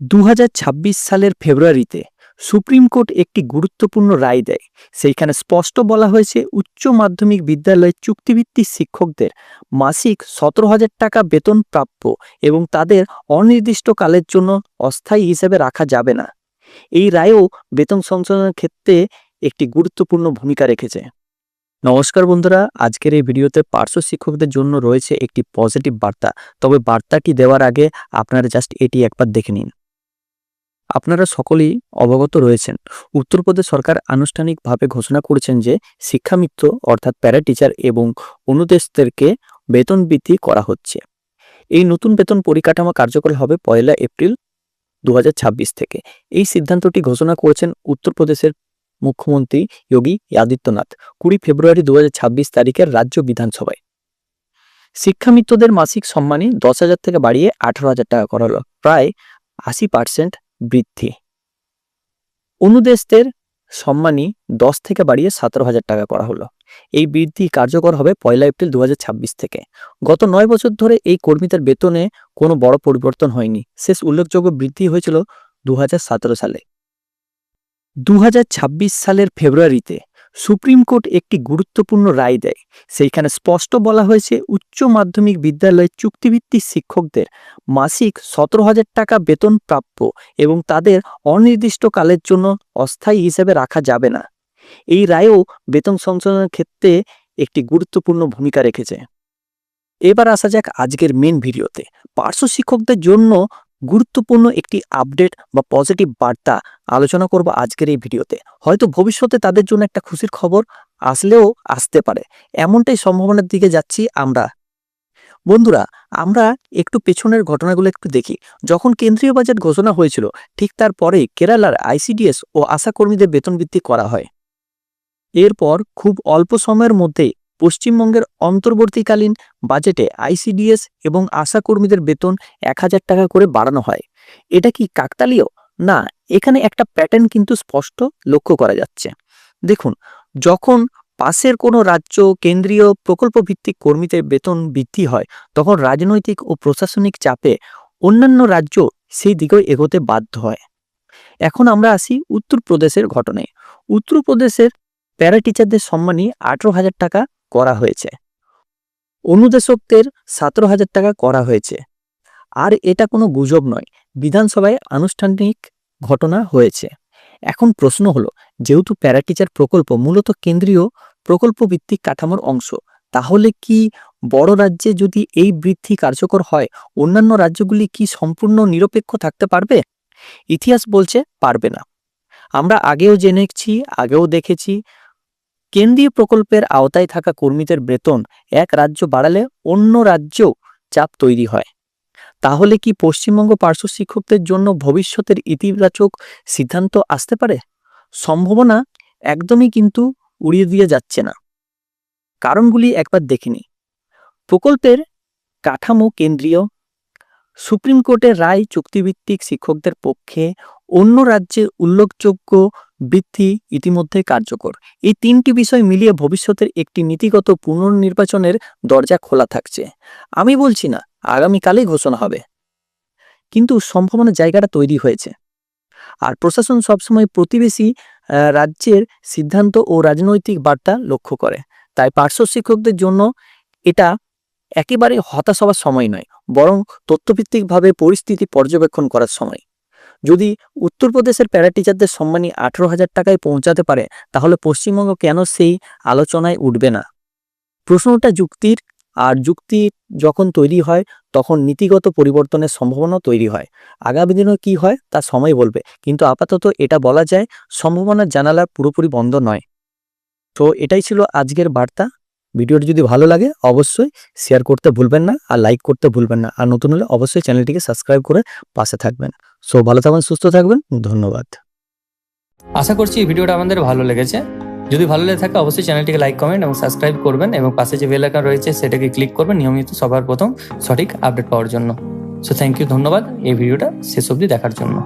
2026 সালের ফেব্রুয়ারিতে supreme court একটি গুরুত্বপূর্ণ রায় দেয়। সেইখানে স্পষ্ট বলা হয়েছে উচ্চ মাধ্যমিক বিদ্যালয়ের চুক্তিভিত্তিক শিক্ষকদের মাসিক 17,000 টাকা বেতন প্রাপ্য এবং তাদের অনির্দিষ্টকালের জন্য অস্থায়ী হিসেবে রাখা যাবে না। এই রায়ও বেতন সংশোধনের ক্ষেত্রে একটি গুরুত্বপূর্ণ ভূমিকা রেখেছে। নমস্কার বন্ধুরা, আজকের এই ভিডিওতে পার্শ্ব শিক্ষকদের জন্য রয়েছে একটি পজিটিভ বার্তা। তবে বার্তাটি দেওয়ার আগে আপনারা জাস্ট এটি একবার দেখে নিন। আপনারা সকলেই অবগত রয়েছেন, উত্তরপ্রদেশ সরকার আনুষ্ঠানিকভাবে ঘোষণা করেছেন যে শিক্ষামিত্র অর্থাৎ প্যারা টিচার এবং অনুদেশদেরকে বেতন বৃদ্ধি করা হচ্ছে। এই নতুন বেতন পরিকাঠামো কার্যকর হবে 1 এপ্রিল 2026 থেকে। এই সিদ্ধান্তটি ঘোষণা করেছেন উত্তরপ্রদেশের মুখ্যমন্ত্রী যোগী আদিত্যনাথ 20 ফেব্রুয়ারি 2026 তারিখের রাজ্য বিধানসভায়। শিক্ষামিত্রদের মাসিক সম্মানী 10,000 থেকে বাড়িয়ে 18,000 টাকা করা হলো, প্রায় 80% বৃদ্ধি। অনুদেশদের সম্মানী 10 থেকে বাড়িয়ে 17,000 টাকা করা হলো। এই বৃদ্ধি কার্যকর হবে 1 এপ্রিল 2026 থেকে। গত 9 বছর ধরে এই কর্মীদের বেতনে কোনো বড় পরিবর্তন হয়নি। শেষ উল্লেখযোগ্য বৃদ্ধি হয়েছিল 2017 সালে। 2026 সালের ফেব্রুয়ারিতে সুপ্রিম কোর্ট একটি গুরুত্বপূর্ণ রায় দেয়। সেইখানে স্পষ্ট বলা হয়েছে উচ্চ মাধ্যমিক বিদ্যালয়ের চুক্তিভিত্তিক শিক্ষকদের মাসিক 17,000 টাকা বেতন প্রাপ্য এবং তাদের অনির্দিষ্টকালের জন্য অস্থায়ী হিসেবে রাখা যাবে না। এই রায়ও বেতন সংশোধনের ক্ষেত্রে একটি গুরুত্বপূর্ণ ভূমিকা রেখেছে। এবার আসা যাক আজকের মেন ভিডিওতে। পার্শ্ব শিক্ষকদের জন্য গুরুত্বপূর্ণ একটি আপডেট বা পজিটিভ বার্তা আলোচনা করব আজকের এই ভিডিওতে। হয়তো ভবিষ্যতে তাদের জন্য একটা খুশির খবর আসলেও আসতে পারে, এমনটাই সম্ভাবনার দিকে যাচ্ছি আমরা। বন্ধুরা, আমরা একটু পেছনের ঘটনাগুলো একটু দেখি। যখন কেন্দ্রীয় বাজেট ঘোষণা হয়েছিল, ঠিক তারপরে কেরালার আইসিডিএস ও আশাকর্মীদের বেতন বৃদ্ধি করা হয়। এরপর খুব অল্প সময়ের মধ্যেই পশ্চিমবঙ্গের অন্তর্বর্তীকালীন বাজেটে আইসিডিএস এবং আশাকর্মীদের বেতন 1,000 টাকা করে বাড়ানো হয়। এটা কি কাকতালীয়? না, এখানে একটা প্যাটার্ন কিন্তু স্পষ্ট লক্ষ্য করা যাচ্ছে। দেখুন, যখন পাশের কোনো রাজ্য কেন্দ্রীয় প্রকল্প ভিত্তিক কর্মীদের বেতন বৃদ্ধি হয়, তখন রাজনৈতিক ও প্রশাসনিক চাপে অন্যান্য রাজ্য সেই দিকেও এগোতে বাধ্য হয়। এখন আমরা আসি উত্তরপ্রদেশের ঘটনায়। উত্তরপ্রদেশের প্যারা টিচারদের সম্মানী 18,000 টাকা করা হয়েছে। অনুদেশকদের 17,000 টাকা করা হয়েছে। আর এটা কোনো গুজব নয়, বিধানসভায় আনুষ্ঠানিক ঘটনা হয়েছে। এখন প্রশ্ন হলো, যেহেতু প্যারা টিচার প্রকল্প মূলত কেন্দ্রীয় প্রকল্প ভিত্তিক কাঠামোর অংশ, তাহলে কি বড় রাজ্যে যদি এই বৃদ্ধি কার্যকর হয়, অন্যান্য রাজ্যগুলি কি সম্পূর্ণ নিরপেক্ষ থাকতে পারবে? ইতিহাস বলছে পারবে না। আমরা আগেও জেনেছি, আগেও দেখেছি, কেন্দ্রীয় প্রকল্পের আওতায় থাকা কর্মীদের বেতন এক রাজ্য বাড়ালে অন্য রাজ্যেও চাপ তৈরি হয়। তাহলে কি পশ্চিমবঙ্গ পার্শ্ব শিক্ষকদের জন্য ভবিষ্যতের ইতিবাচক সিদ্ধান্ত আসতে পারে? সম্ভাবনা একদমই কিন্তু উড়িয়ে দিয়ে যাচ্ছে না। কারণগুলি একবার দেখে নিই। প্রকল্পের কাঠামো কেন্দ্রীয়, সুপ্রিম কোর্টের রায় চুক্তিভিত্তিক শিক্ষকদের পক্ষে, অন্য রাজ্যের উল্লেখযোগ্য বৃদ্ধি ইতিমধ্যে কার্যকর। এই 3টি বিষয় মিলিয়ে ভবিষ্যতের একটি নীতিগত পুনর্নির্বাচনের দরজা খোলা থাকছে। আমি বলছি না আগামীকালই ঘোষণা হবে, কিন্তু সম্ভাবনার জায়গাটা তৈরি হয়েছে। আর প্রশাসন সবসময় প্রতিবেশী রাজ্যের সিদ্ধান্ত ও রাজনৈতিক বার্তা লক্ষ্য করে। তাই পার্শ্ব শিক্ষকদের জন্য এটা একেবারে হতাশ হওয়ার সময় নয়, বরং তথ্যভিত্তিকভাবে পরিস্থিতি পর্যবেক্ষণ করার সময়। যদি উত্তরপ্রদেশের প্যারা টিচারদের সম্মানী 18,000 টাকায় পৌঁছাতে পারে, তাহলে পশ্চিমবঙ্গ কেন সেই আলোচনায় উঠবে না? প্রশ্নটা যুক্তির, আর যুক্তি যখন তৈরি হয় তখন নীতিগত পরিবর্তনের সম্ভাবনা তৈরি হয়। আগামী দিনে কি হয় তা সময় বলবে, কিন্তু আপাতত এটা বলা যায় সম্ভাবনার জানালা পুরোপুরি বন্ধ নয়। তো এটাই ছিল আজকের বার্তা। ভিডিওটি যদি ভালো লাগে অবশ্যই শেয়ার করতে ভুলবেন না, আর লাইক করতে ভুলবেন না, আর নতুন হলে অবশ্যই চ্যানেলটিকে সাবস্ক্রাইব করে পাশে থাকবেন। সো ভালো থাকবেন, সুস্থ থাকবেন, ধন্যবাদ। আশা করছি এই ভিডিওটা আমাদের ভালো লেগেছে। যদি ভালো লেগে থাকে অবশ্যই চ্যানেলটিকে লাইক, কমেন্ট এবং সাবস্ক্রাইব করবেন, এবং পাশে যে বেল আইকন রয়েছে সেটাকে ক্লিক করবেন নিয়মিত সবার প্রথম সঠিক আপডেট পাওয়ার জন্য। সো থ্যাংক ইউ, ধন্যবাদ এই ভিডিওটা শেষ অবধি দেখার জন্য।